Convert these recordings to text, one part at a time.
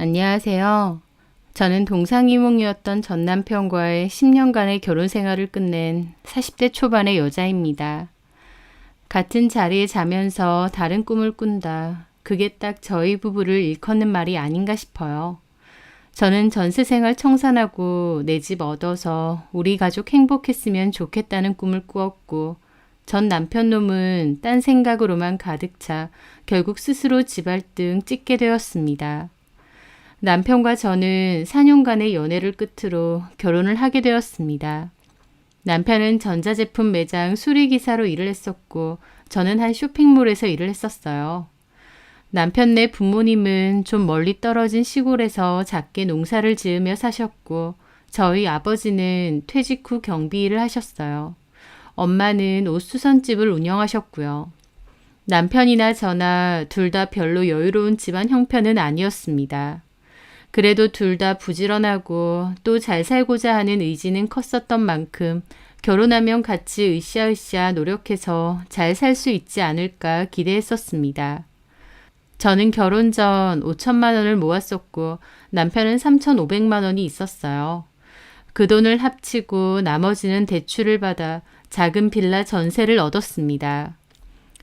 안녕하세요. 저는 동상이몽이었던 전 남편과의 10년간의 결혼 생활을 끝낸 40대 초반의 여자입니다. 같은 자리에 자면서 다른 꿈을 꾼다. 그게 딱 저희 부부를 일컫는 말이 아닌가 싶어요. 저는 전세 생활 청산하고 내 집 얻어서 우리 가족 행복했으면 좋겠다는 꿈을 꾸었고, 전 남편 놈은 딴 생각으로만 가득 차 결국 스스로 집알등 찍게 되었습니다. 남편과 저는 4년간의 연애를 끝으로 결혼을 하게 되었습니다. 남편은 전자제품 매장 수리기사로 일을 했었고, 저는 한 쇼핑몰에서 일을 했었어요. 남편네 부모님은 좀 멀리 떨어진 시골에서 작게 농사를 지으며 사셨고, 저희 아버지는 퇴직 후 경비 일을 하셨어요. 엄마는 옷수선집을 운영하셨고요. 남편이나 저나 둘 다 별로 여유로운 집안 형편은 아니었습니다. 그래도 둘 다 부지런하고 또 잘 살고자 하는 의지는 컸었던 만큼 결혼하면 같이 으쌰으쌰 노력해서 잘 살 수 있지 않을까 기대했었습니다. 저는 결혼 전 5천만 원을 모았었고 남편은 3,500만 원이 있었어요. 그 돈을 합치고 나머지는 대출을 받아 작은 빌라 전세를 얻었습니다.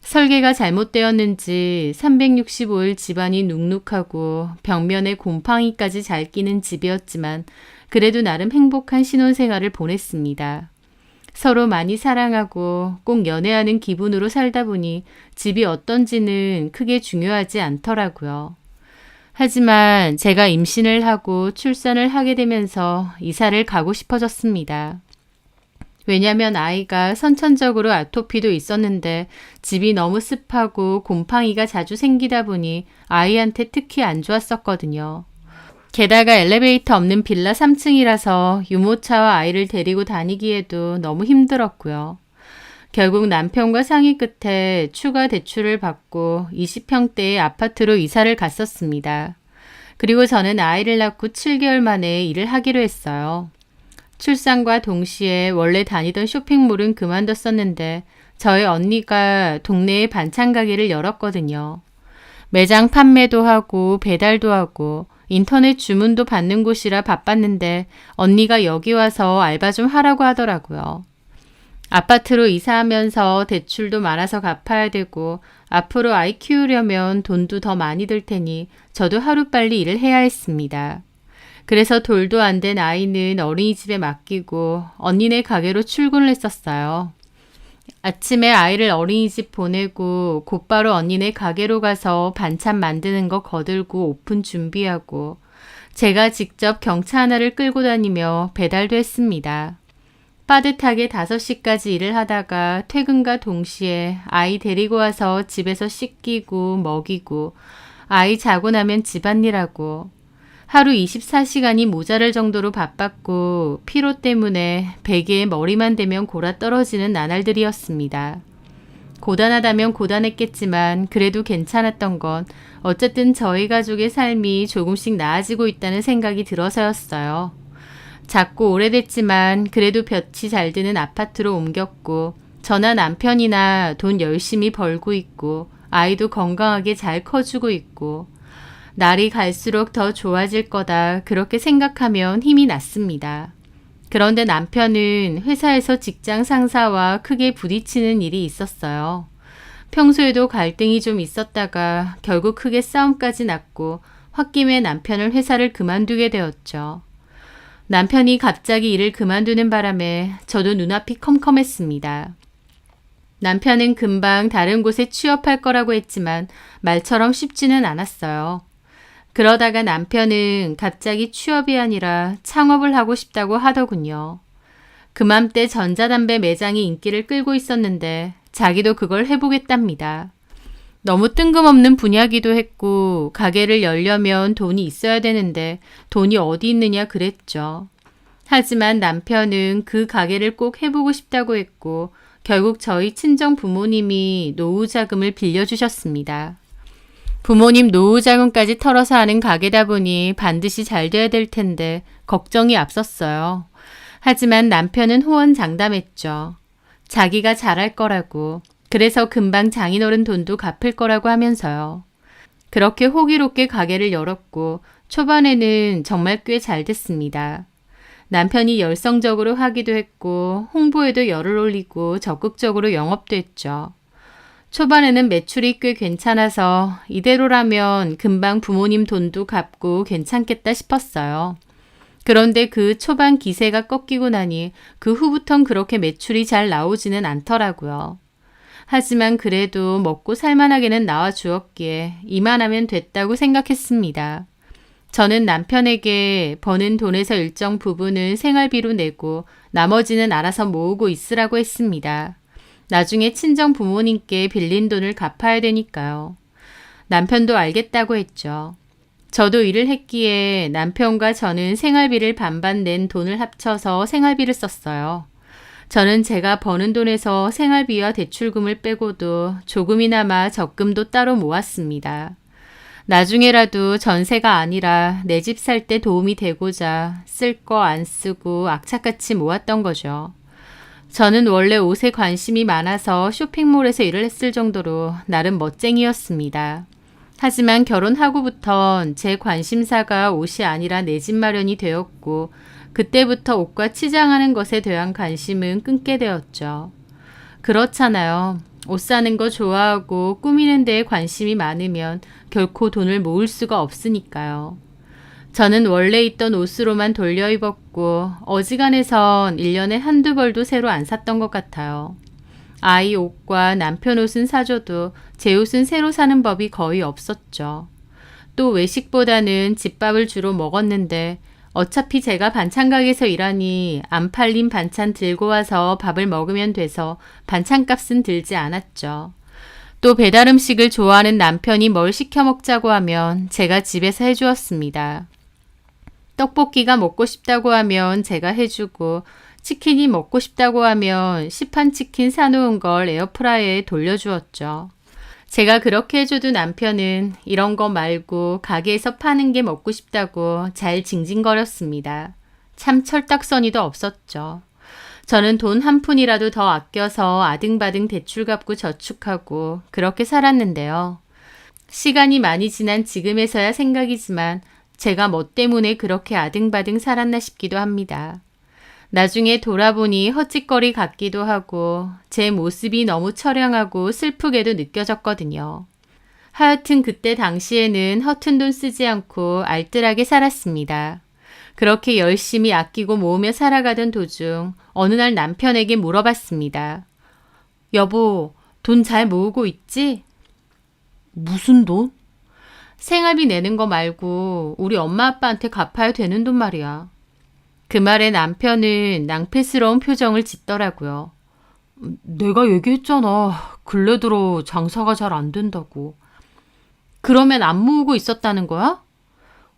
설계가 잘못되었는지 365일 집안이 눅눅하고 벽면에 곰팡이까지 잘 끼는 집이었지만 그래도 나름 행복한 신혼생활을 보냈습니다. 서로 많이 사랑하고 꼭 연애하는 기분으로 살다 보니 집이 어떤지는 크게 중요하지 않더라고요. 하지만 제가 임신을 하고 출산을 하게 되면서 이사를 가고 싶어졌습니다. 왜냐면 아이가 선천적으로 아토피도 있었는데 집이 너무 습하고 곰팡이가 자주 생기다 보니 아이한테 특히 안 좋았었거든요. 게다가 엘리베이터 없는 빌라 3층이라서 유모차와 아이를 데리고 다니기에도 너무 힘들었고요. 결국 남편과 상의 끝에 추가 대출을 받고 20평대의 아파트로 이사를 갔었습니다. 그리고 저는 아이를 낳고 7개월 만에 일을 하기로 했어요. 출산과 동시에 원래 다니던 쇼핑몰은 그만뒀었는데 저희 언니가 동네에 반찬 가게를 열었거든요. 매장 판매도 하고 배달도 하고 인터넷 주문도 받는 곳이라 바빴는데 언니가 여기 와서 알바 좀 하라고 하더라고요. 아파트로 이사하면서 대출도 많아서 갚아야 되고 앞으로 아이 키우려면 돈도 더 많이 들 테니 저도 하루빨리 일을 해야 했습니다. 그래서 돌도 안 된 아이는 어린이집에 맡기고 언니네 가게로 출근을 했었어요. 아침에 아이를 어린이집 보내고 곧바로 언니네 가게로 가서 반찬 만드는 거 거들고 오픈 준비하고 제가 직접 경차 하나를 끌고 다니며 배달도 했습니다. 빠듯하게 5시까지 일을 하다가 퇴근과 동시에 아이 데리고 와서 집에서 씻기고 먹이고 아이 자고 나면 집안일하고 하루 24시간이 모자랄 정도로 바빴고 피로 때문에 베개에 머리만 대면 골아 떨어지는 나날들이었습니다. 고단하다면 고단했겠지만 그래도 괜찮았던 건 어쨌든 저희 가족의 삶이 조금씩 나아지고 있다는 생각이 들어서였어요. 작고 오래됐지만 그래도 볕이 잘 드는 아파트로 옮겼고 저나 남편이나 돈 열심히 벌고 있고 아이도 건강하게 잘 커주고 있고 날이 갈수록 더 좋아질 거다 그렇게 생각하면 힘이 났습니다. 그런데 남편은 회사에서 직장 상사와 크게 부딪히는 일이 있었어요. 평소에도 갈등이 좀 있었다가 결국 크게 싸움까지 났고 홧김에 남편을 회사를 그만두게 되었죠. 남편이 갑자기 일을 그만두는 바람에 저도 눈앞이 컴컴했습니다. 남편은 금방 다른 곳에 취업할 거라고 했지만 말처럼 쉽지는 않았어요. 그러다가 남편은 갑자기 취업이 아니라 창업을 하고 싶다고 하더군요. 그맘때 전자담배 매장이 인기를 끌고 있었는데 자기도 그걸 해보겠답니다. 너무 뜬금없는 분야기도 했고 가게를 열려면 돈이 있어야 되는데 돈이 어디 있느냐 그랬죠. 하지만 남편은 그 가게를 꼭 해보고 싶다고 했고 결국 저희 친정 부모님이 노후 자금을 빌려주셨습니다. 부모님 노후 자금까지 털어서 하는 가게다 보니 반드시 잘 돼야 될 텐데 걱정이 앞섰어요. 하지만 남편은 호언장담했죠. 자기가 잘할 거라고. 그래서 금방 장인어른 돈도 갚을 거라고 하면서요. 그렇게 호기롭게 가게를 열었고 초반에는 정말 꽤 잘 됐습니다. 남편이 열성적으로 하기도 했고 홍보에도 열을 올리고 적극적으로 영업도 했죠. 초반에는 매출이 꽤 괜찮아서 이대로라면 금방 부모님 돈도 갚고 괜찮겠다 싶었어요. 그런데 그 초반 기세가 꺾이고 나니 그 후부턴 그렇게 매출이 잘 나오지는 않더라고요. 하지만 그래도 먹고 살만하게는 나와 주었기에 이만하면 됐다고 생각했습니다. 저는 남편에게 버는 돈에서 일정 부분은 생활비로 내고 나머지는 알아서 모으고 있으라고 했습니다. 나중에 친정 부모님께 빌린 돈을 갚아야 되니까요. 남편도 알겠다고 했죠. 저도 일을 했기에 남편과 저는 생활비를 반반 낸 돈을 합쳐서 생활비를 썼어요. 저는 제가 버는 돈에서 생활비와 대출금을 빼고도 조금이나마 적금도 따로 모았습니다. 나중에라도 전세가 아니라 내 집 살 때 도움이 되고자 쓸 거 안 쓰고 악착같이 모았던 거죠. 저는 원래 옷에 관심이 많아서 쇼핑몰에서 일을 했을 정도로 나름 멋쟁이였습니다. 하지만 결혼하고부턴 제 관심사가 옷이 아니라 내 집 마련이 되었고 그때부터 옷과 치장하는 것에 대한 관심은 끊게 되었죠. 그렇잖아요. 옷 사는 거 좋아하고 꾸미는 데에 관심이 많으면 결코 돈을 모을 수가 없으니까요. 저는 원래 있던 옷으로만 돌려 입었고 어지간해선 1년에 한두 벌도 새로 안 샀던 것 같아요. 아이 옷과 남편 옷은 사줘도 제 옷은 새로 사는 법이 거의 없었죠. 또 외식보다는 집밥을 주로 먹었는데 어차피 제가 반찬 가게에서 일하니 안 팔린 반찬 들고 와서 밥을 먹으면 돼서 반찬값은 들지 않았죠. 또 배달 음식을 좋아하는 남편이 뭘 시켜 먹자고 하면 제가 집에서 해주었습니다. 떡볶이가 먹고 싶다고 하면 제가 해주고 치킨이 먹고 싶다고 하면 시판 치킨 사놓은 걸 에어프라이어에 돌려주었죠. 제가 그렇게 해줘도 남편은 이런 거 말고 가게에서 파는 게 먹고 싶다고 잘 징징거렸습니다. 참 철딱서니도 없었죠. 저는 돈 한 푼이라도 더 아껴서 아등바등 대출 갚고 저축하고 그렇게 살았는데요. 시간이 많이 지난 지금에서야 생각이지만 제가 뭐 때문에 그렇게 아등바등 살았나 싶기도 합니다. 나중에 돌아보니 헛짓거리 같기도 하고 제 모습이 너무 처량하고 슬프게도 느껴졌거든요. 하여튼 그때 당시에는 허튼 돈 쓰지 않고 알뜰하게 살았습니다. 그렇게 열심히 아끼고 모으며 살아가던 도중 어느 날 남편에게 물어봤습니다. 여보, 돈 잘 모으고 있지? 무슨 돈? 생활비 내는 거 말고 우리 엄마 아빠한테 갚아야 되는 돈 말이야. 그 말에 남편은 낭패스러운 표정을 짓더라고요. 내가 얘기했잖아. 근래 들어 장사가 잘 안 된다고. 그러면 안 모으고 있었다는 거야?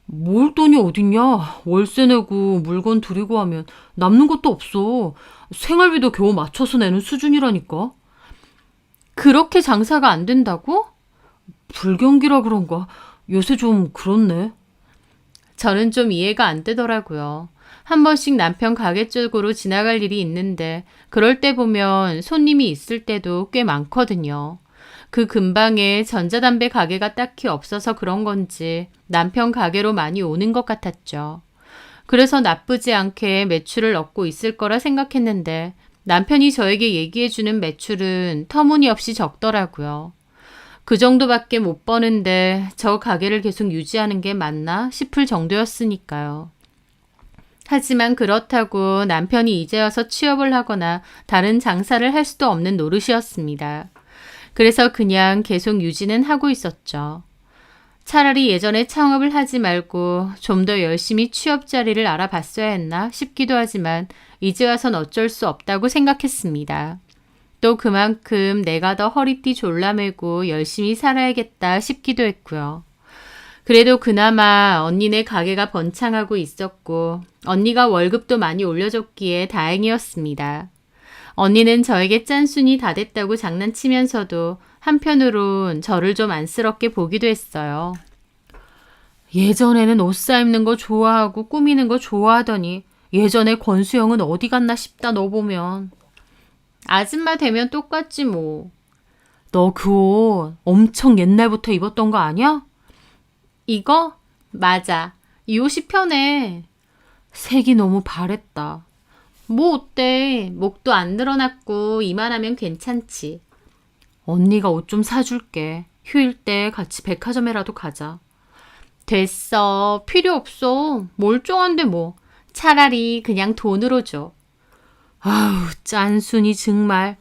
모을 돈이 어딨냐. 월세 내고 물건 들이고 하면 남는 것도 없어. 생활비도 겨우 맞춰서 내는 수준이라니까. 그렇게 장사가 안 된다고? 불경기라 그런가. 요새 좀 그렇네. 저는 좀 이해가 안 되더라고요. 한 번씩 남편 가게 쪽으로 지나갈 일이 있는데 그럴 때 보면 손님이 있을 때도 꽤 많거든요. 그 근방에 전자담배 가게가 딱히 없어서 그런 건지 남편 가게로 많이 오는 것 같았죠. 그래서 나쁘지 않게 매출을 얻고 있을 거라 생각했는데 남편이 저에게 얘기해주는 매출은 터무니없이 적더라고요. 그 정도밖에 못 버는데 저 가게를 계속 유지하는 게 맞나 싶을 정도였으니까요. 하지만 그렇다고 남편이 이제 와서 취업을 하거나 다른 장사를 할 수도 없는 노릇이었습니다. 그래서 그냥 계속 유지는 하고 있었죠. 차라리 예전에 창업을 하지 말고 좀 더 열심히 취업 자리를 알아봤어야 했나 싶기도 하지만 이제 와선 어쩔 수 없다고 생각했습니다. 또 그만큼 내가 더 허리띠 졸라매고 열심히 살아야겠다 싶기도 했고요. 그래도 그나마 언니네 가게가 번창하고 있었고 언니가 월급도 많이 올려줬기에 다행이었습니다. 언니는 저에게 짠순이 다 됐다고 장난치면서도 한편으론 저를 좀 안쓰럽게 보기도 했어요. 예전에는 옷 사입는 거 좋아하고 꾸미는 거 좋아하더니 예전에 권수영은 어디 갔나 싶다 너 보면. 아줌마 되면 똑같지 뭐. 너 그 옷 엄청 옛날부터 입었던 거 아니야? 이거? 맞아. 이 옷이 편해. 색이 너무 바랬다. 뭐 어때? 목도 안 늘어났고 이만하면 괜찮지. 언니가 옷 좀 사줄게. 휴일 때 같이 백화점에라도 가자. 됐어. 필요 없어. 멀쩡한데 뭐. 차라리 그냥 돈으로 줘. 아우, 짠순이 정말.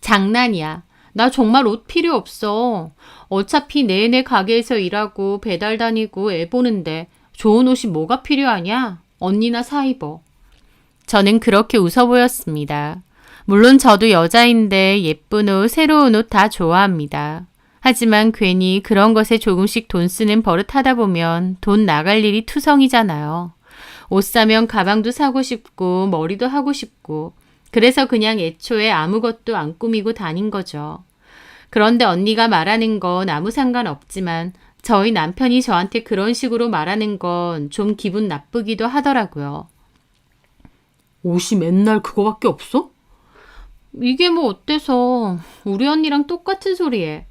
장난이야. 나 정말 옷 필요 없어. 어차피 내내 가게에서 일하고 배달 다니고 애 보는데 좋은 옷이 뭐가 필요하냐? 언니나 사 입어. 저는 그렇게 웃어 보였습니다. 물론 저도 여자인데 예쁜 옷, 새로운 옷 다 좋아합니다. 하지만 괜히 그런 것에 조금씩 돈 쓰는 버릇 하다 보면 돈 나갈 일이 투성이잖아요. 옷 사면 가방도 사고 싶고 머리도 하고 싶고 그래서 그냥 애초에 아무것도 안 꾸미고 다닌 거죠. 그런데 언니가 말하는 건 아무 상관없지만 저희 남편이 저한테 그런 식으로 말하는 건 좀 기분 나쁘기도 하더라고요. 옷이 맨날 그거밖에 없어? 이게 뭐 어때서 우리 언니랑 똑같은 소리에.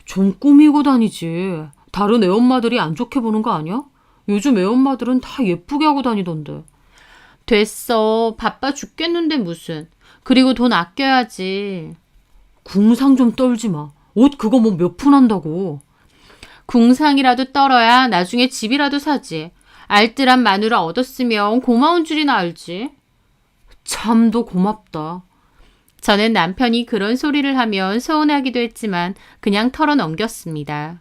좀 꾸미고 다니지. 다른 애엄마들이 안 좋게 보는 거 아니야? 요즘 애엄마들은 다 예쁘게 하고 다니던데. 됐어. 바빠 죽겠는데 무슨. 그리고 돈 아껴야지. 궁상 좀 떨지 마. 옷 그거 뭐 몇 푼 한다고. 궁상이라도 떨어야 나중에 집이라도 사지. 알뜰한 마누라 얻었으면 고마운 줄이나 알지. 참도 고맙다. 저는 남편이 그런 소리를 하면 서운하기도 했지만 그냥 털어넘겼습니다.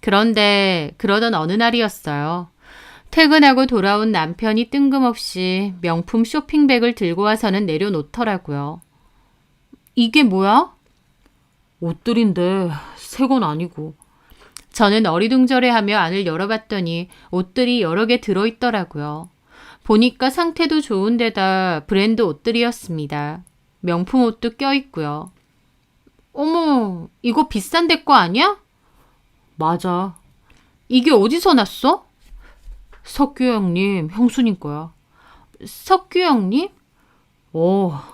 그런데 그러던 어느 날이었어요. 퇴근하고 돌아온 남편이 뜬금없이 명품 쇼핑백을 들고 와서는 내려놓더라고요. 이게 뭐야? 옷들인데 새 건 아니고. 저는 어리둥절해하며 안을 열어봤더니 옷들이 여러 개 들어있더라고요. 보니까 상태도 좋은 데다 브랜드 옷들이었습니다. 명품 옷도 껴있고요. 어머, 이거 비싼 데 거 아니야? 맞아. 이게 어디서 났어? 석규 형님, 형수님 거야. 석규 형님?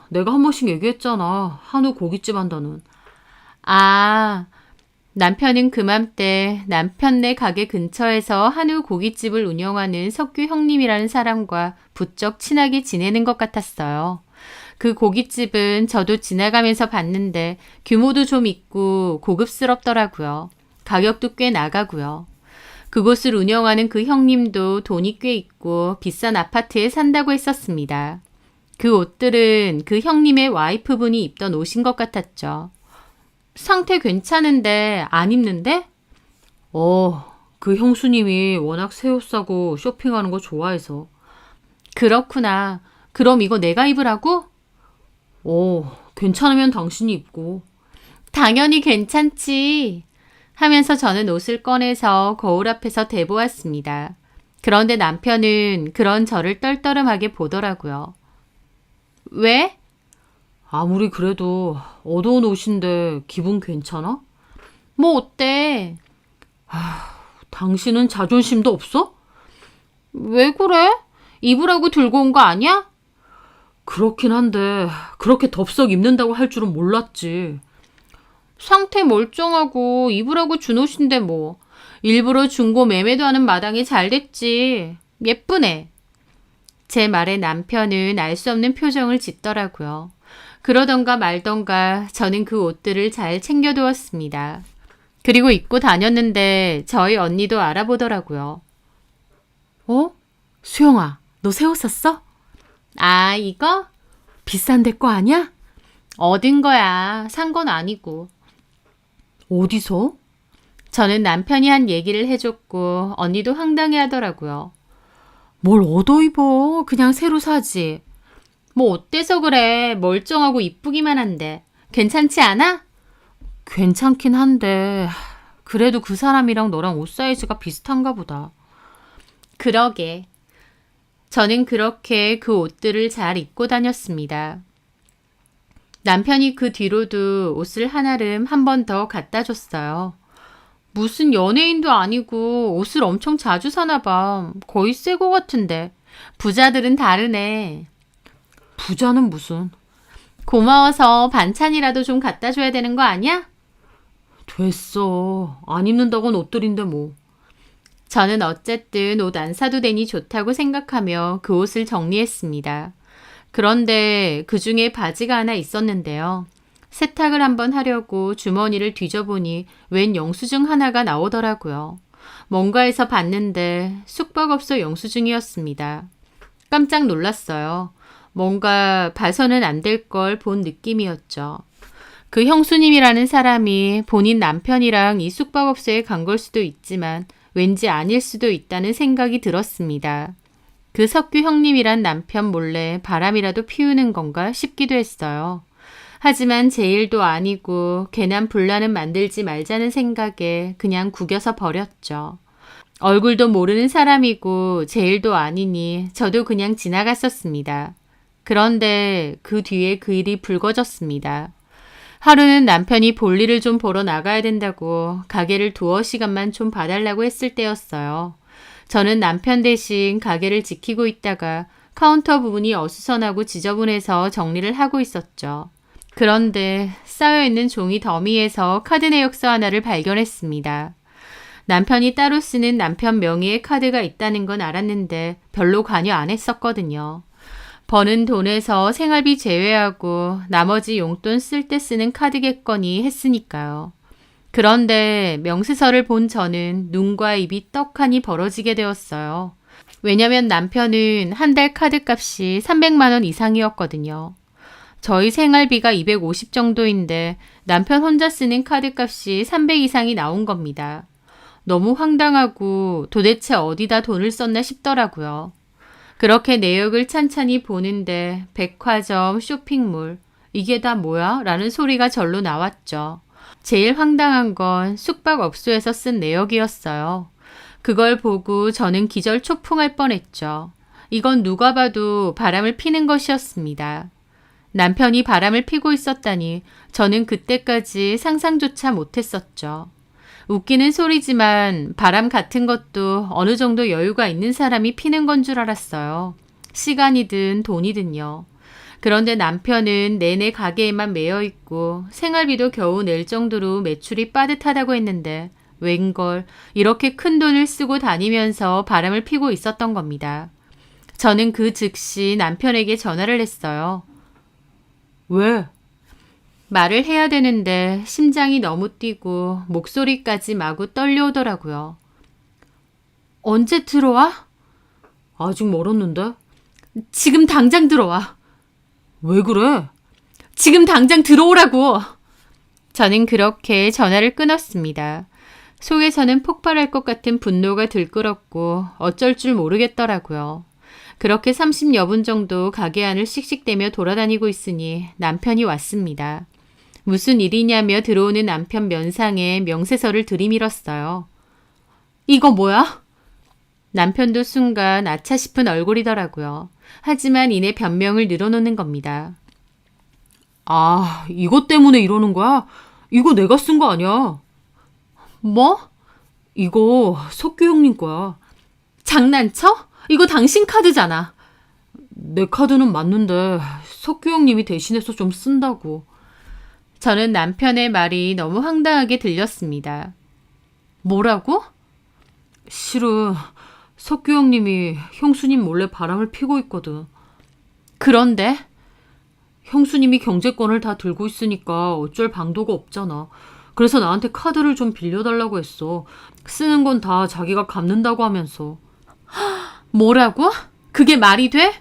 내가 한 번씩 얘기했잖아. 한우 고깃집 한다는. 아, 남편은 그맘때 남편네 가게 근처에서 한우 고깃집을 운영하는 석규 형님이라는 사람과 부쩍 친하게 지내는 것 같았어요. 그 고깃집은 저도 지나가면서 봤는데 규모도 좀 있고 고급스럽더라고요. 가격도 꽤 나가고요. 그곳을 운영하는 그 형님도 돈이 꽤 있고 비싼 아파트에 산다고 했었습니다. 그 옷들은 그 형님의 와이프분이 입던 옷인 것 같았죠. 상태 괜찮은데 안 입는데? 그 형수님이 워낙 새 옷 사고 쇼핑하는 거 좋아해서. 그렇구나. 그럼 이거 내가 입으라고? 괜찮으면 당신이 입고. 당연히 괜찮지. 하면서 저는 옷을 꺼내서 거울 앞에서 대보았습니다. 그런데 남편은 그런 저를 떨떠름하게 보더라고요. 왜? 아무리 그래도 어두운 옷인데 기분 괜찮아? 뭐 어때? 당신은 자존심도 없어? 왜 그래? 입으라고 들고 온 거 아니야? 그렇긴 한데 그렇게 덥석 입는다고 할 줄은 몰랐지. 상태 멀쩡하고 입으라고 준 옷인데 뭐. 일부러 중고 매매도 하는 마당에 잘 됐지. 예쁘네. 제 말에 남편은 알 수 없는 표정을 짓더라고요. 그러던가 말던가 저는 그 옷들을 잘 챙겨두었습니다. 그리고 입고 다녔는데 저희 언니도 알아보더라고요. 수영아, 너 새 옷 샀어? 아, 이거? 비싼 데 거 아니야? 얻은 거야. 산 건 아니고. 어디서? 저는 남편이 한 얘기를 해줬고 언니도 황당해 하더라고요. 뭘 얻어 입어. 그냥 새로 사지. 뭐 어때서 그래. 멀쩡하고 이쁘기만 한데. 괜찮지 않아? 괜찮긴 한데 그래도 그 사람이랑 너랑 옷 사이즈가 비슷한가 보다. 그러게. 저는 그렇게 그 옷들을 잘 입고 다녔습니다. 남편이 그 뒤로도 옷을 한아름 한 번 더 갖다 줬어요. 무슨 연예인도 아니고 옷을 엄청 자주 사나 봐. 거의 새 거 같은데. 부자들은 다르네. 부자는 무슨. 고마워서 반찬이라도 좀 갖다 줘야 되는 거 아니야? 됐어. 안 입는다곤 옷들인데 뭐. 저는 어쨌든 옷 안 사도 되니 좋다고 생각하며 그 옷을 정리했습니다. 그런데 그 중에 바지가 하나 있었는데요. 세탁을 한번 하려고 주머니를 뒤져보니 웬 영수증 하나가 나오더라고요. 뭔가에서 봤는데 숙박업소 영수증이었습니다. 깜짝 놀랐어요. 뭔가 봐서는 안 될 걸 본 느낌이었죠. 그 형수님이라는 사람이 본인 남편이랑 이 숙박업소에 간 걸 수도 있지만 왠지 아닐 수도 있다는 생각이 들었습니다. 그 석규 형님이란 남편 몰래 바람이라도 피우는 건가 싶기도 했어요. 하지만 제 일도 아니고 괜한 분란은 만들지 말자는 생각에 그냥 구겨서 버렸죠. 얼굴도 모르는 사람이고 제 일도 아니니 저도 그냥 지나갔었습니다. 그런데 그 뒤에 그 일이 불거졌습니다. 하루는 남편이 볼일을 좀 보러 나가야 된다고 가게를 두어 시간만 좀 봐달라고 했을 때였어요. 저는 남편 대신 가게를 지키고 있다가 카운터 부분이 어수선하고 지저분해서 정리를 하고 있었죠. 그런데 쌓여있는 종이 더미에서 카드 내역서 하나를 발견했습니다. 남편이 따로 쓰는 남편 명의의 카드가 있다는 건 알았는데 별로 관여 안 했었거든요. 버는 돈에서 생활비 제외하고 나머지 용돈 쓸 때 쓰는 카드겠거니 했으니까요. 그런데 명세서를 본 저는 눈과 입이 떡하니 벌어지게 되었어요. 왜냐면 남편은 한 달 카드값이 300만 원 이상이었거든요. 저희 생활비가 250 정도인데 남편 혼자 쓰는 카드값이 300 이상이 나온 겁니다. 너무 황당하고 도대체 어디다 돈을 썼나 싶더라고요. 그렇게 내역을 찬찬히 보는데 백화점, 쇼핑몰, 이게 다 뭐야? 라는 소리가 절로 나왔죠. 제일 황당한 건 숙박업소에서 쓴 내역이었어요. 그걸 보고 저는 기절 초풍할 뻔했죠. 이건 누가 봐도 바람을 피는 것이었습니다. 남편이 바람을 피고 있었다니 저는 그때까지 상상조차 못했었죠. 웃기는 소리지만 바람 같은 것도 어느 정도 여유가 있는 사람이 피는 건 줄 알았어요. 시간이든 돈이든요. 그런데 남편은 내내 가게에만 매여 있고 생활비도 겨우 낼 정도로 매출이 빠듯하다고 했는데 웬걸 이렇게 큰 돈을 쓰고 다니면서 바람을 피고 있었던 겁니다. 저는 그 즉시 남편에게 전화를 했어요. 왜? 말을 해야 되는데 심장이 너무 뛰고 목소리까지 마구 떨려오더라고요. 언제 들어와? 아직 멀었는데. 지금 당장 들어와. 왜 그래? 지금 당장 들어오라고. 저는 그렇게 전화를 끊었습니다. 속에서는 폭발할 것 같은 분노가 들끓었고 어쩔 줄 모르겠더라고요. 그렇게 30여 분 정도 가게 안을 씩씩대며 돌아다니고 있으니 남편이 왔습니다. 무슨 일이냐며 들어오는 남편 면상에 명세서를 들이밀었어요. 이거 뭐야? 남편도 순간 아차 싶은 얼굴이더라고요. 하지만 이내 변명을 늘어놓는 겁니다. 아, 이것 때문에 이러는 거야? 이거 내가 쓴 거 아니야. 뭐? 이거 석규 형님 거야. 장난쳐? 이거 당신 카드잖아. 내 카드는 맞는데 석규 형님이 대신해서 좀 쓴다고. 저는 남편의 말이 너무 황당하게 들렸습니다. 뭐라고? 실은 석규 형님이 형수님 몰래 바람을 피고 있거든. 그런데? 형수님이 경제권을 다 들고 있으니까 어쩔 방도가 없잖아. 그래서 나한테 카드를 좀 빌려달라고 했어. 쓰는 건 다 자기가 갚는다고 하면서. 뭐라고? 그게 말이 돼?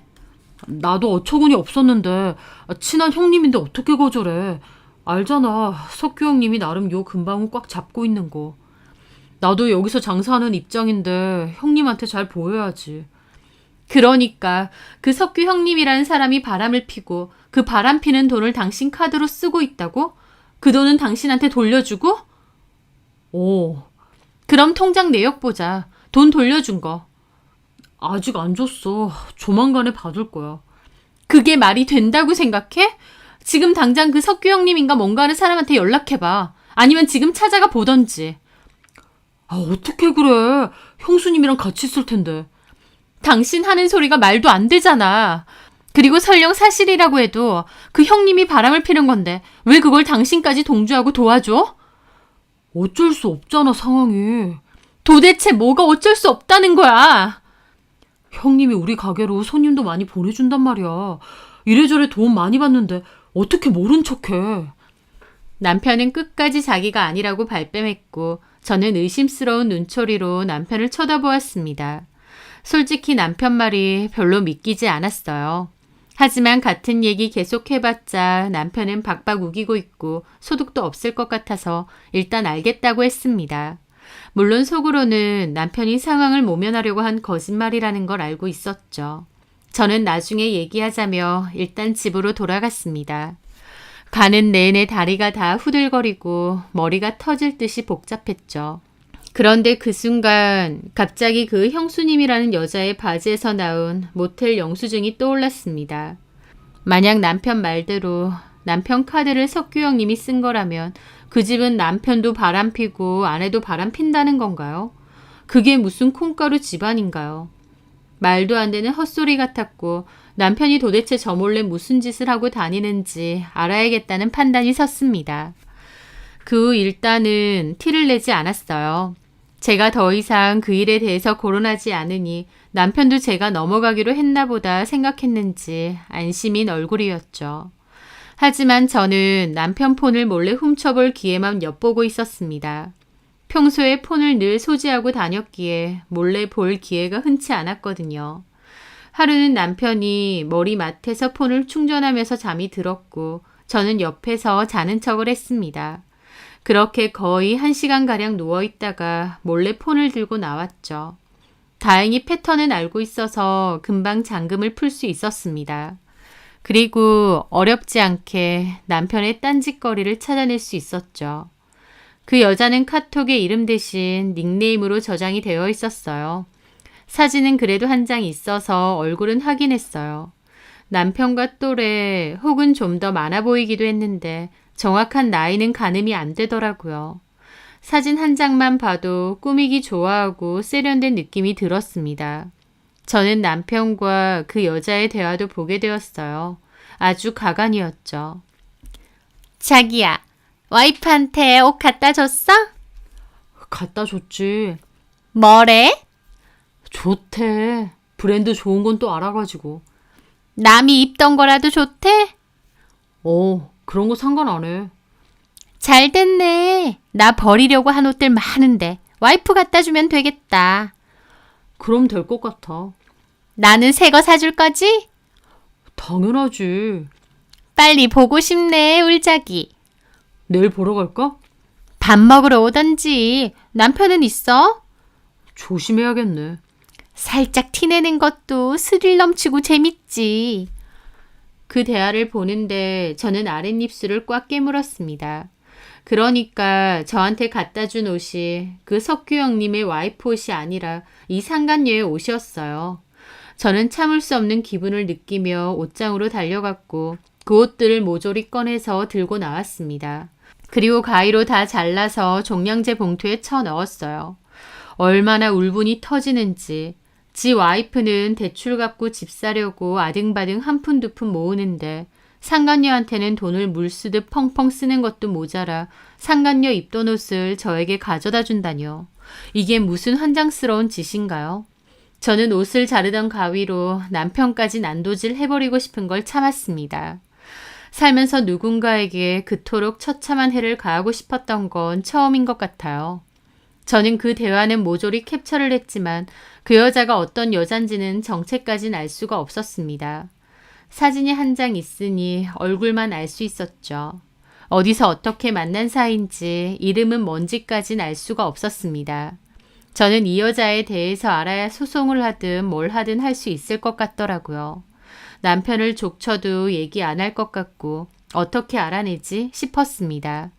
나도 어처구니 없었는데 친한 형님인데 어떻게 거절해. 알잖아. 석규 형님이 나름 요 근방을 꽉 잡고 있는 거. 나도 여기서 장사하는 입장인데 형님한테 잘 보여야지. 그러니까 그 석규 형님이라는 사람이 바람을 피고 그 바람 피는 돈을 당신 카드로 쓰고 있다고? 그 돈은 당신한테 돌려주고? 오. 그럼 통장 내역 보자. 돈 돌려준 거. 아직 안 줬어. 조만간에 받을 거야. 그게 말이 된다고 생각해? 지금 당장 그 석규 형님인가 뭔가 하는 사람한테 연락해봐. 아니면 지금 찾아가 보던지. 아, 어떻게 그래. 형수님이랑 같이 있을 텐데. 당신 하는 소리가 말도 안 되잖아. 그리고 설령 사실이라고 해도 그 형님이 바람을 피는 건데 왜 그걸 당신까지 동조하고 도와줘? 어쩔 수 없잖아, 상황이. 도대체 뭐가 어쩔 수 없다는 거야? 형님이 우리 가게로 손님도 많이 보내준단 말이야. 이래저래 도움 많이 받는데 어떻게 모른 척해. 남편은 끝까지 자기가 아니라고 발뺌했고 저는 의심스러운 눈초리로 남편을 쳐다보았습니다. 솔직히 남편 말이 별로 믿기지 않았어요. 하지만 같은 얘기 계속 해봤자 남편은 박박 우기고 있고 소득도 없을 것 같아서 일단 알겠다고 했습니다. 물론 속으로는 남편이 상황을 모면하려고 한 거짓말이라는 걸 알고 있었죠. 저는 나중에 얘기하자며 일단 집으로 돌아갔습니다. 가는 내내 다리가 다 후들거리고 머리가 터질 듯이 복잡했죠. 그런데 그 순간 갑자기 그 형수님이라는 여자의 바지에서 나온 모텔 영수증이 떠올랐습니다. 만약 남편 말대로 남편 카드를 석규 형님이 쓴 거라면 그 집은 남편도 바람피고 아내도 바람핀다는 건가요? 그게 무슨 콩가루 집안인가요? 말도 안 되는 헛소리 같았고 남편이 도대체 저 몰래 무슨 짓을 하고 다니는지 알아야겠다는 판단이 섰습니다. 그 후 일단은 티를 내지 않았어요. 제가 더 이상 그 일에 대해서 거론하지 않으니 남편도 제가 넘어가기로 했나 보다 생각했는지 안심인 얼굴이었죠. 하지만 저는 남편 폰을 몰래 훔쳐볼 기회만 엿보고 있었습니다. 평소에 폰을 늘 소지하고 다녔기에 몰래 볼 기회가 흔치 않았거든요. 하루는 남편이 머리맡에서 폰을 충전하면서 잠이 들었고 저는 옆에서 자는 척을 했습니다. 그렇게 거의 1시간가량 누워있다가 몰래 폰을 들고 나왔죠. 다행히 패턴은 알고 있어서 금방 잠금을 풀 수 있었습니다. 그리고 어렵지 않게 남편의 딴짓거리를 찾아낼 수 있었죠. 그 여자는 카톡에 이름 대신 닉네임으로 저장이 되어 있었어요. 사진은 그래도 한 장 있어서 얼굴은 확인했어요. 남편과 또래 혹은 좀 더 많아 보이기도 했는데 정확한 나이는 가늠이 안 되더라고요. 사진 한 장만 봐도 꾸미기 좋아하고 세련된 느낌이 들었습니다. 저는 남편과 그 여자의 대화도 보게 되었어요. 아주 가관이었죠. 자기야, 와이프한테 옷 갖다 줬어? 갖다 줬지. 뭐래? 좋대. 브랜드 좋은 건 또 알아가지고. 남이 입던 거라도 좋대? 그런 거 상관 안 해. 잘 됐네. 나 버리려고 한 옷들 많은데 와이프 갖다 주면 되겠다. 그럼 될 것 같아. 나는 새 거 사줄 거지? 당연하지. 빨리 보고 싶네, 울자기. 내일 보러 갈까? 밥 먹으러 오던지. 남편은 있어? 조심해야겠네. 살짝 티내는 것도 스릴 넘치고 재밌지. 그 대화를 보는데 저는 아랫입술을 꽉 깨물었습니다. 그러니까 저한테 갖다 준 옷이 그 석규 형님의 와이프 옷이 아니라 이 상간녀의 옷이었어요. 저는 참을 수 없는 기분을 느끼며 옷장으로 달려갔고 그 옷들을 모조리 꺼내서 들고 나왔습니다. 그리고 가위로 다 잘라서 종량제 봉투에 쳐 넣었어요. 얼마나 울분이 터지는지. 지 와이프는 대출 갚고 집 사려고 아등바등 한 푼 두 푼 모으는데 상간녀한테는 돈을 물쓰듯 펑펑 쓰는 것도 모자라 상간녀 입던 옷을 저에게 가져다 준다뇨. 이게 무슨 환장스러운 짓인가요? 저는 옷을 자르던 가위로 남편까지 난도질 해버리고 싶은 걸 참았습니다. 살면서 누군가에게 그토록 처참한 해를 가하고 싶었던 건 처음인 것 같아요. 저는 그 대화는 모조리 캡처를 했지만 그 여자가 어떤 여잔지는 정체까진 알 수가 없었습니다. 사진이 한 장 있으니 얼굴만 알 수 있었죠. 어디서 어떻게 만난 사이인지 이름은 뭔지까진 알 수가 없었습니다. 저는 이 여자에 대해서 알아야 소송을 하든 뭘 하든 할 수 있을 것 같더라고요. 남편을 족쳐도 얘기 안 할 것 같고 어떻게 알아내지 싶었습니다.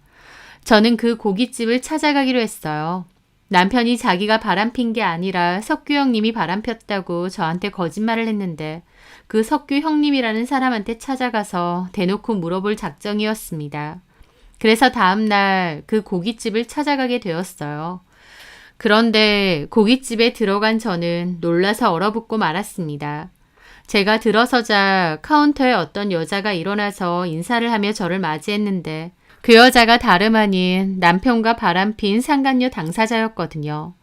저는 그 고깃집을 찾아가기로 했어요. 남편이 자기가 바람핀 게 아니라 석규 형님이 바람폈다고 저한테 거짓말을 했는데 그 석규 형님이라는 사람한테 찾아가서 대놓고 물어볼 작정이었습니다. 그래서 다음날 그 고깃집을 찾아가게 되었어요. 그런데 고깃집에 들어간 저는 놀라서 얼어붙고 말았습니다. 제가 들어서자 카운터에 어떤 여자가 일어나서 인사를 하며 저를 맞이했는데 그 여자가 다름 아닌 남편과 바람핀 상간녀 당사자였거든요.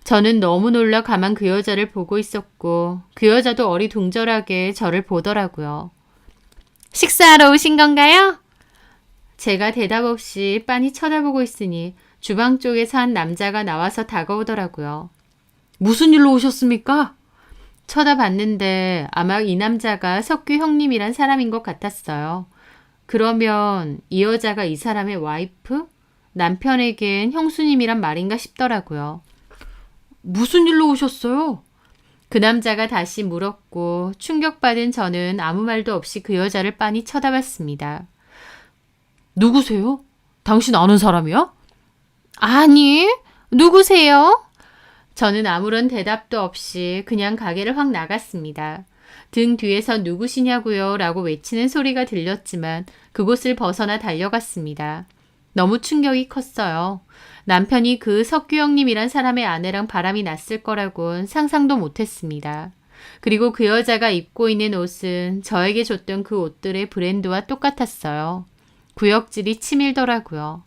저는 너무 놀라 가만 그 여자를 보고 있었고 그 여자도 어리둥절하게 저를 보더라고요. 식사하러 오신 건가요? 제가 대답 없이 빤히 쳐다보고 있으니 주방 쪽에서 한 남자가 나와서 다가오더라고요. 무슨 일로 오셨습니까? 쳐다봤는데 아마 이 남자가 석규 형님이란 사람인 것 같았어요. 그러면 이 여자가 이 사람의 와이프? 남편에겐 형수님이란 말인가 싶더라고요. 무슨 일로 오셨어요? 그 남자가 다시 물었고 충격받은 저는 아무 말도 없이 그 여자를 빤히 쳐다봤습니다. 누구세요? 당신 아는 사람이야? 아니, 누구세요? 저는 아무런 대답도 없이 그냥 가게를 확 나갔습니다. 등 뒤에서 누구시냐고요? 라고 외치는 소리가 들렸지만 그곳을 벗어나 달려갔습니다. 너무 충격이 컸어요. 남편이 그 석규 형님이란 사람의 아내랑 바람이 났을 거라곤 상상도 못했습니다. 그리고 그 여자가 입고 있는 옷은 저에게 줬던 그 옷들의 브랜드와 똑같았어요. 구역질이 치밀더라고요.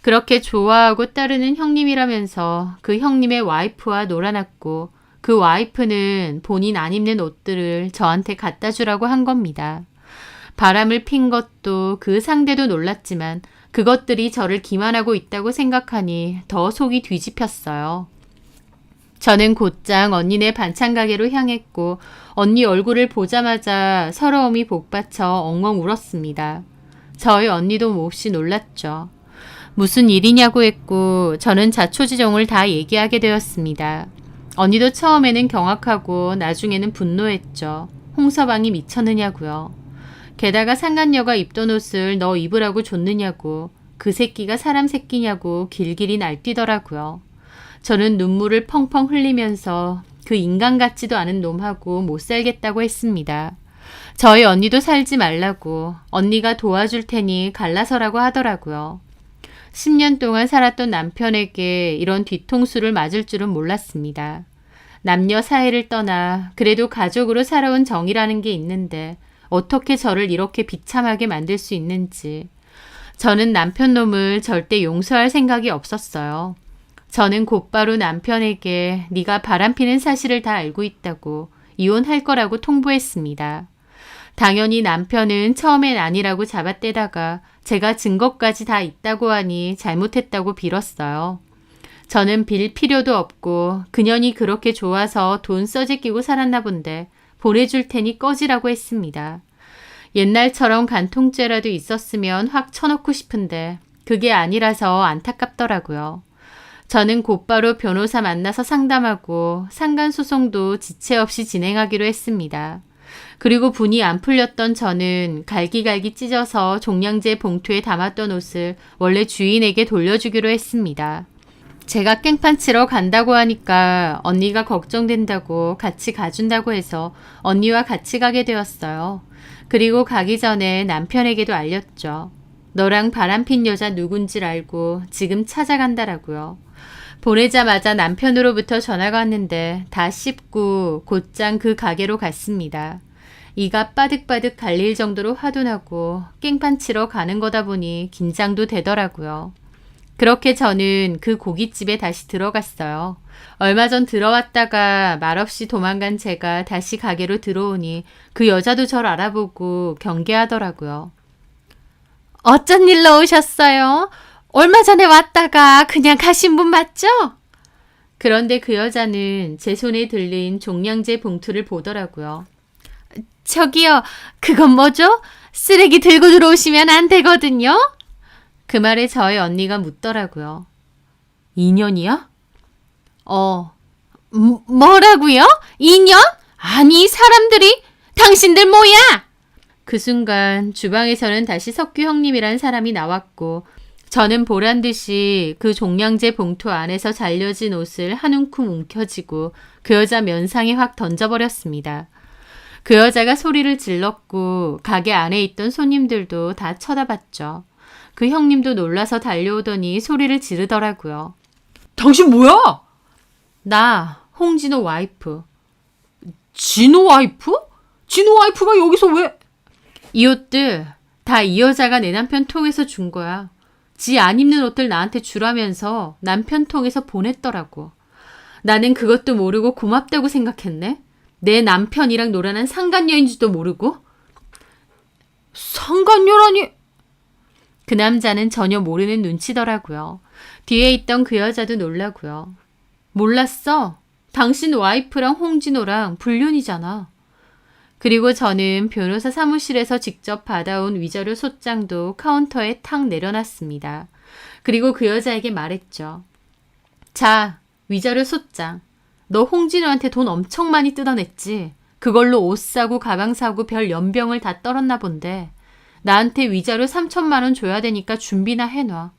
그렇게 좋아하고 따르는 형님이라면서 그 형님의 와이프와 놀아났고 그 와이프는 본인 안 입는 옷들을 저한테 갖다 주라고 한 겁니다. 바람을 핀 것도 그 상대도 놀랐지만 그것들이 저를 기만하고 있다고 생각하니 더 속이 뒤집혔어요. 저는 곧장 언니네 반찬 가게로 향했고 언니 얼굴을 보자마자 서러움이 복받쳐 엉엉 울었습니다. 저희 언니도 몹시 놀랐죠. 무슨 일이냐고 했고 저는 자초지종을 다 얘기하게 되었습니다. 언니도 처음에는 경악하고 나중에는 분노했죠. 홍서방이 미쳤느냐고요. 게다가 상간녀가 입던 옷을 너 입으라고 줬느냐고 그 새끼가 사람 새끼냐고 길길이 날뛰더라고요. 저는 눈물을 펑펑 흘리면서 그 인간 같지도 않은 놈하고 못 살겠다고 했습니다. 저희 언니도 살지 말라고 언니가 도와줄 테니 갈라서라고 하더라고요. 10년 동안 살았던 남편에게 이런 뒤통수를 맞을 줄은 몰랐습니다. 남녀 사이를 떠나 그래도 가족으로 살아온 정이라는 게 있는데 어떻게 저를 이렇게 비참하게 만들 수 있는지. 저는 남편 놈을 절대 용서할 생각이 없었어요. 저는 곧바로 남편에게 네가 바람피는 사실을 다 알고 있다고 이혼할 거라고 통보했습니다. 당연히 남편은 처음엔 아니라고 잡아떼다가 제가 증거까지 다 있다고 하니 잘못했다고 빌었어요. 저는 빌 필요도 없고 그년이 그렇게 좋아서 돈 써제끼고 살았나 본데 보내줄 테니 꺼지라고 했습니다. 옛날처럼 간통죄라도 있었으면 확 쳐놓고 싶은데 그게 아니라서 안타깝더라고요. 저는 곧바로 변호사 만나서 상담하고 상간소송도 지체 없이 진행하기로 했습니다. 그리고 분이 안 풀렸던 저는 갈기갈기 찢어서 종량제 봉투에 담았던 옷을 원래 주인에게 돌려주기로 했습니다. 제가 깽판 치러 간다고 하니까 언니가 걱정된다고 같이 가준다고 해서 언니와 같이 가게 되었어요. 그리고 가기 전에 남편에게도 알렸죠. 너랑 바람핀 여자 누군지 알고 지금 찾아간다라고요. 보내자마자 남편으로부터 전화가 왔는데 다 씹고 곧장 그 가게로 갔습니다. 이가 빠득빠득 갈릴 정도로 화도 나고 깽판 치러 가는 거다 보니 긴장도 되더라고요. 그렇게 저는 그 고깃집에 다시 들어갔어요. 얼마 전 들어왔다가 말없이 도망간 제가 다시 가게로 들어오니 그 여자도 절 알아보고 경계하더라고요. 어쩐 일로 오셨어요? 얼마 전에 왔다가 그냥 가신 분 맞죠? 그런데 그 여자는 제 손에 들린 종량제 봉투를 보더라고요. 저기요, 그건 뭐죠? 쓰레기 들고 들어오시면 안 되거든요? 그 말에 저희 언니가 묻더라고요. 인연이야? 뭐라고요? 인연? 아니, 사람들이 당신들 뭐야? 그 순간 주방에서는 다시 석규 형님이란 사람이 나왔고 저는 보란 듯이 그 종량제 봉투 안에서 잘려진 옷을 한 움큼 움켜쥐고 그 여자 면상에 확 던져버렸습니다. 그 여자가 소리를 질렀고 가게 안에 있던 손님들도 다 쳐다봤죠. 그 형님도 놀라서 달려오더니 소리를 지르더라고요. 당신 뭐야? 나 홍진호 와이프. 진호 와이프? 진호 와이프가 여기서 왜? 이 옷들 다 이 여자가 내 남편 통해서 준 거야. 지 안 입는 옷들 나한테 주라면서 남편 통해서 보냈더라고. 나는 그것도 모르고 고맙다고 생각했네. 내 남편이랑 놀아난 상간녀인지도 모르고. 상간녀라니? 그 남자는 전혀 모르는 눈치더라고요. 뒤에 있던 그 여자도 놀라고요. 몰랐어. 당신 와이프랑 홍진호랑 불륜이잖아. 그리고 저는 변호사 사무실에서 직접 받아온 위자료 소장도 카운터에 탁 내려놨습니다. 그리고 그 여자에게 말했죠. 자, 위자료 소장. 너 홍진호한테 돈 엄청 많이 뜯어냈지? 그걸로 옷 사고 가방 사고 별 연병을 다 떨었나 본데 나한테 위자료 3천만 원 줘야 되니까 준비나 해놔.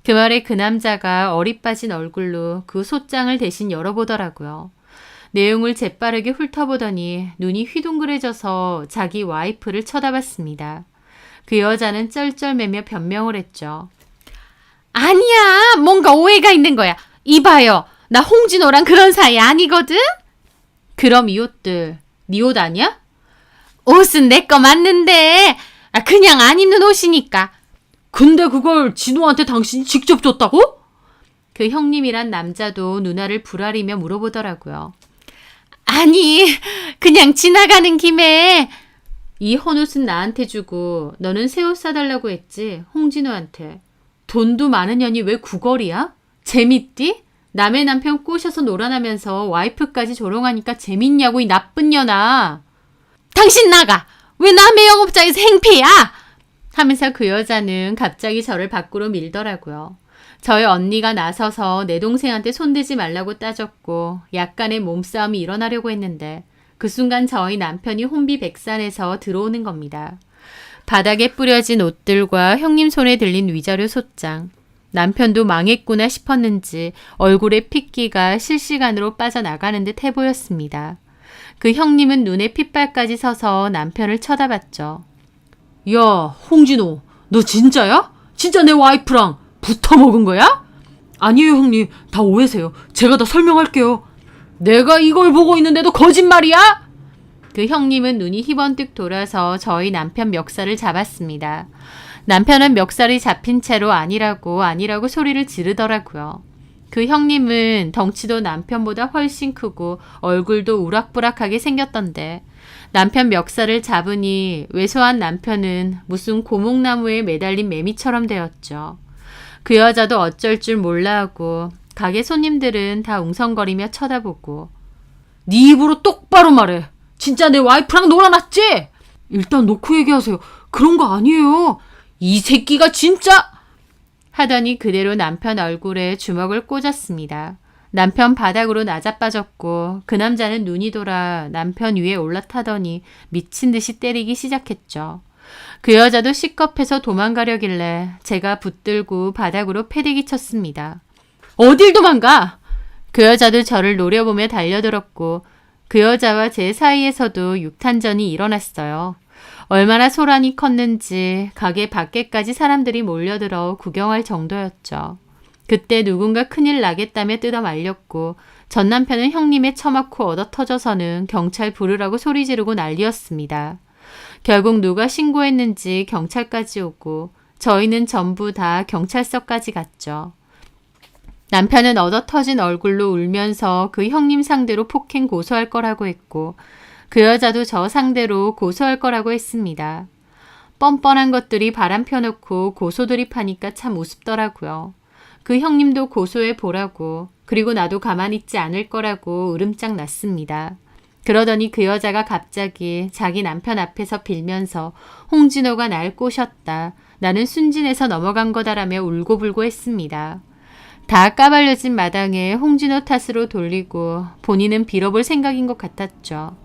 그 말에 그 남자가 어리 빠진 얼굴로 그 소장을 대신 열어보더라고요. 내용을 재빠르게 훑어보더니 눈이 휘둥그레져서 자기 와이프를 쳐다봤습니다. 그 여자는 쩔쩔매며 변명을 했죠. 아니야, 뭔가 오해가 있는 거야. 이봐요, 나 홍진호랑 그런 사이 아니거든? 그럼 이 옷들 네 옷 아니야? 옷은 내 거 맞는데 그냥 안 입는 옷이니까. 근데 그걸 진호한테 당신이 직접 줬다고? 그 형님이란 남자도 누나를 부라리며 물어보더라고요. 아니, 그냥 지나가는 김에. 이 헌옷은 나한테 주고 너는 새 옷 사달라고 했지, 홍진호한테. 돈도 많은 년이 왜 구걸이야? 재밌디? 남의 남편 꼬셔서 놀아나면서 와이프까지 조롱하니까 재밌냐고, 이 나쁜 년아. 당신 나가! 왜 남의 영업장에서 행패야! 하면서 그 여자는 갑자기 저를 밖으로 밀더라고요. 저희 언니가 나서서 내 동생한테 손대지 말라고 따졌고 약간의 몸싸움이 일어나려고 했는데 그 순간 저희 남편이 혼비백산해서 들어오는 겁니다. 바닥에 뿌려진 옷들과 형님 손에 들린 위자료 소장. 남편도 망했구나 싶었는지 얼굴에 핏기가 실시간으로 빠져나가는 듯 해보였습니다. 그 형님은 눈에 핏발까지 서서 남편을 쳐다봤죠. 야, 홍진호, 너 진짜야? 진짜 내 와이프랑 붙어먹은 거야? 아니에요, 형님. 다 오해세요. 제가 다 설명할게요. 내가 이걸 보고 있는데도 거짓말이야? 그 형님은 눈이 희번뜩 돌아서 저희 남편 멱살을 잡았습니다. 남편은 멱살이 잡힌 채로 아니라고 소리를 지르더라고요. 그 형님은 덩치도 남편보다 훨씬 크고 얼굴도 우락부락하게 생겼던데 남편 멱살을 잡으니 왜소한 남편은 무슨 고목나무에 매달린 매미처럼 되었죠. 그 여자도 어쩔 줄 몰라 하고 가게 손님들은 다 웅성거리며 쳐다보고. 네 입으로 똑바로 말해. 진짜 내 와이프랑 놀아놨지? 일단 놓고 얘기하세요. 그런 거 아니에요. 이 새끼가 진짜... 하더니 그대로 남편 얼굴에 주먹을 꽂았습니다. 남편 바닥으로 나자빠졌고 그 남자는 눈이 돌아 남편 위에 올라타더니 미친 듯이 때리기 시작했죠. 그 여자도 시겁해서 도망가려길래 제가 붙들고 바닥으로 패대기 쳤습니다. 어딜 도망가? 그 여자도 저를 노려보며 달려들었고 그 여자와 제 사이에서도 육탄전이 일어났어요. 얼마나 소란이 컸는지 가게 밖에까지 사람들이 몰려들어 구경할 정도였죠. 그때 누군가 큰일 나겠다며 뜯어 말렸고 전 남편은 형님에 처맞고 얻어터져서는 경찰 부르라고 소리 지르고 난리였습니다. 결국 누가 신고했는지 경찰까지 오고 저희는 전부 다 경찰서까지 갔죠. 남편은 얻어터진 얼굴로 울면서 그 형님 상대로 폭행 고소할 거라고 했고 그 여자도 저 상대로 고소할 거라고 했습니다. 뻔뻔한 것들이 바람 펴놓고 고소드립하니까 참 우습더라고요. 그 형님도 고소해 보라고 그리고 나도 가만히 있지 않을 거라고 으름장 났습니다. 그러더니 그 여자가 갑자기 자기 남편 앞에서 빌면서 홍진호가 날 꼬셨다. 나는 순진해서 넘어간 거다라며 울고불고 했습니다. 다 까발려진 마당에 홍진호 탓으로 돌리고 본인은 빌어볼 생각인 것 같았죠.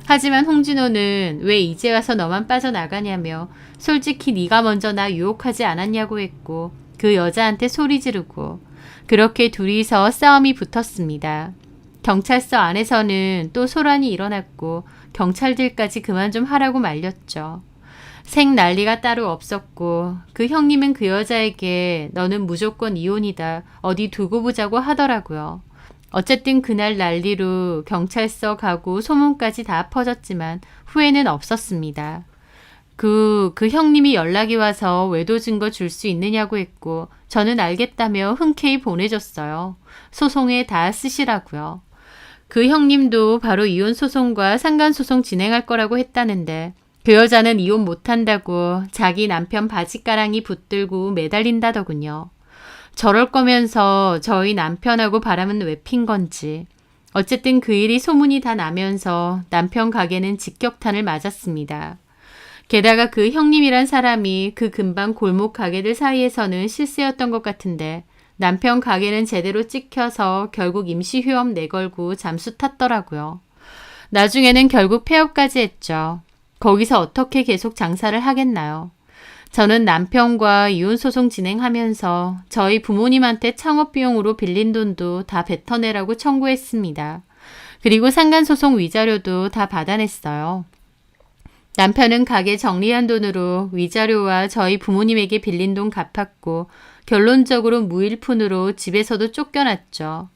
하지만 홍진호는 왜 이제 와서 너만 빠져나가냐며 솔직히 네가 먼저 나 유혹하지 않았냐고 했고 그 여자한테 소리 지르고 그렇게 둘이서 싸움이 붙었습니다. 경찰서 안에서는 또 소란이 일어났고 경찰들까지 그만 좀 하라고 말렸죠. 생 난리가 따로 없었고 그 형님은 그 여자에게 너는 무조건 이혼이다. 어디 두고 보자고 하더라고요. 어쨌든 그날 난리로 경찰서 가고 소문까지 다 퍼졌지만 후회는 없었습니다. 그 형님이 연락이 와서 외도 증거 줄 수 있느냐고 했고 저는 알겠다며 흔쾌히 보내줬어요. 소송에 다 쓰시라고요. 그 형님도 바로 이혼 소송과 상간 소송 진행할 거라고 했다는데 그 여자는 이혼 못한다고 자기 남편 바지가랑이 붙들고 매달린다더군요. 저럴 거면서 저희 남편하고 바람은 왜 핀 건지. 어쨌든 그 일이 소문이 다 나면서 남편 가게는 직격탄을 맞았습니다. 게다가 그 형님이란 사람이 그 근방 골목 가게들 사이에서는 실세였던 것 같은데 남편 가게는 제대로 찍혀서 결국 임시휴업 내걸고 잠수 탔더라고요. 나중에는 결국 폐업까지 했죠. 거기서 어떻게 계속 장사를 하겠나요? 저는 남편과 이혼소송 진행하면서 저희 부모님한테 창업비용으로 빌린 돈도 다 뱉어내라고 청구했습니다. 그리고 상간소송 위자료도 다 받아냈어요. 남편은 가게 정리한 돈으로 위자료와 저희 부모님에게 빌린 돈 갚았고 결론적으로 무일푼으로 집에서도 쫓겨났죠.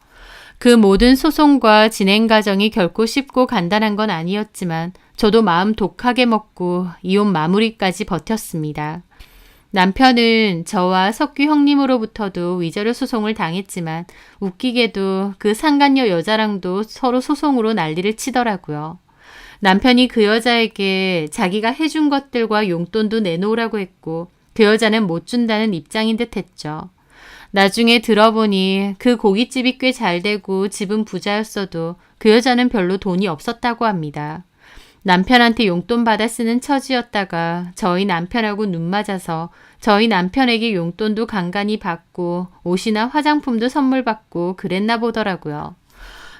그 모든 소송과 진행 과정이 결코 쉽고 간단한 건 아니었지만 저도 마음 독하게 먹고 이혼 마무리까지 버텼습니다. 남편은 저와 석규 형님으로부터도 위자료 소송을 당했지만 웃기게도 그 상간녀 여자랑도 서로 소송으로 난리를 치더라고요. 남편이 그 여자에게 자기가 해준 것들과 용돈도 내놓으라고 했고 그 여자는 못 준다는 입장인 듯 했죠. 나중에 들어보니 그 고깃집이 꽤 잘 되고 집은 부자였어도 그 여자는 별로 돈이 없었다고 합니다. 남편한테 용돈 받아 쓰는 처지였다가 저희 남편하고 눈 맞아서 저희 남편에게 용돈도 간간히 받고 옷이나 화장품도 선물 받고 그랬나 보더라고요.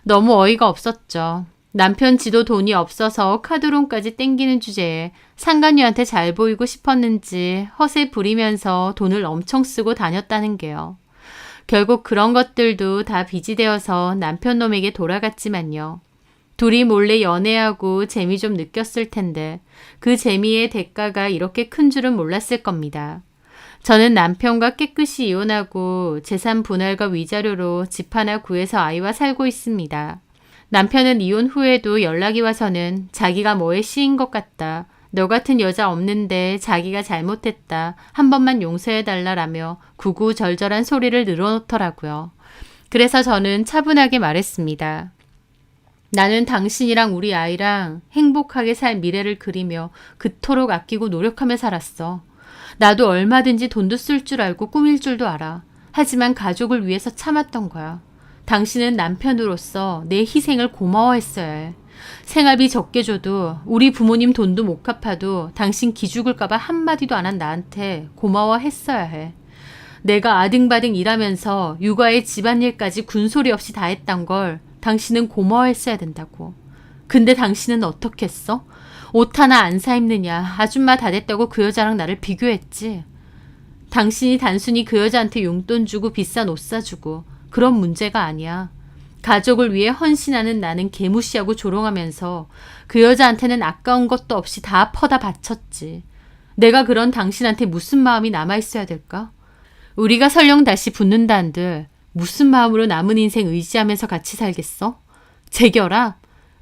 너무 어이가 없었죠. 남편 지도 돈이 없어서 카드론까지 땡기는 주제에 상간녀한테 잘 보이고 싶었는지 허세 부리면서 돈을 엄청 쓰고 다녔다는 게요. 결국 그런 것들도 다 빚이 되어서 남편 놈에게 돌아갔지만요. 둘이 몰래 연애하고 재미 좀 느꼈을 텐데 그 재미의 대가가 이렇게 큰 줄은 몰랐을 겁니다. 저는 남편과 깨끗이 이혼하고 재산 분할과 위자료로 집 하나 구해서 아이와 살고 있습니다. 남편은 이혼 후에도 연락이 와서는 자기가 뭐에 씌인 것 같다. 너 같은 여자 없는데 자기가 잘못했다. 한 번만 용서해달라라며 구구절절한 소리를 늘어놓더라고요. 그래서 저는 차분하게 말했습니다. 나는 당신이랑 우리 아이랑 행복하게 살 미래를 그리며 그토록 아끼고 노력하며 살았어. 나도 얼마든지 돈도 쓸 줄 알고 꾸밀 줄도 알아. 하지만 가족을 위해서 참았던 거야. 당신은 남편으로서 내 희생을 고마워했어야 해. 생활비 적게 줘도 우리 부모님 돈도 못 갚아도 당신 기죽을까봐 한마디도 안 한 나한테 고마워했어야 해. 내가 아등바등 일하면서 육아에 집안일까지 군소리 없이 다 했던 걸 당신은 고마워했어야 된다고. 근데 당신은 어떻게 했어? 옷 하나 안 사 입느냐 아줌마 다 됐다고 그 여자랑 나를 비교했지. 당신이 단순히 그 여자한테 용돈 주고 비싼 옷 사주고 그런 문제가 아니야. 가족을 위해 헌신하는 나는 개무시하고 조롱하면서 그 여자한테는 아까운 것도 없이 다 퍼다 바쳤지. 내가 그런 당신한테 무슨 마음이 남아있어야 될까? 우리가 설령 다시 붙는다 한들 무슨 마음으로 남은 인생 의지하면서 같이 살겠어? 재결합?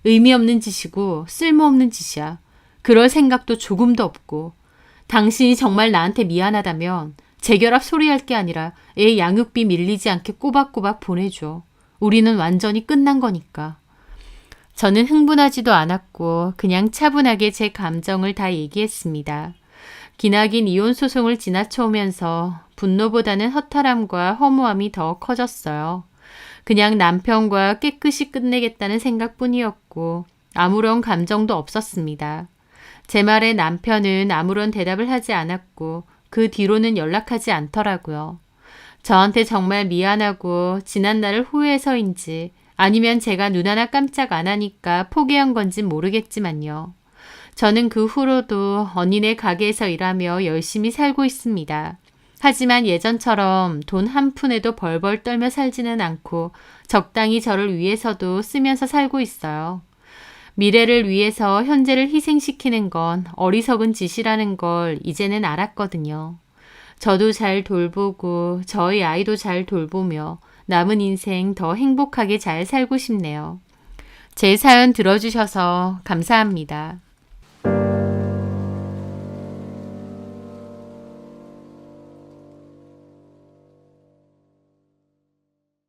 의미 없는 짓이고 쓸모없는 짓이야. 그럴 생각도 조금도 없고. 당신이 정말 나한테 미안하다면 재결합 소리할 게 아니라 애 양육비 밀리지 않게 꼬박꼬박 보내줘. 우리는 완전히 끝난 거니까. 저는 흥분하지도 않았고 그냥 차분하게 제 감정을 다 얘기했습니다. 기나긴 이혼 소송을 지나쳐오면서 분노보다는 허탈함과 허무함이 더 커졌어요. 그냥 남편과 깨끗이 끝내겠다는 생각뿐이었고 아무런 감정도 없었습니다. 제 말에 남편은 아무런 대답을 하지 않았고 그 뒤로는 연락하지 않더라고요. 저한테 정말 미안하고 지난 날을 후회해서인지 아니면 제가 눈 하나 깜짝 안 하니까 포기한 건진 모르겠지만요. 저는 그 후로도 언니네 가게에서 일하며 열심히 살고 있습니다. 하지만 예전처럼 돈 한 푼에도 벌벌 떨며 살지는 않고 적당히 저를 위해서도 쓰면서 살고 있어요. 미래를 위해서 현재를 희생시키는 건 어리석은 짓이라는 걸 이제는 알았거든요. 저도 잘 돌보고 저희 아이도 잘 돌보며 남은 인생 더 행복하게 잘 살고 싶네요. 제 사연 들어주셔서 감사합니다.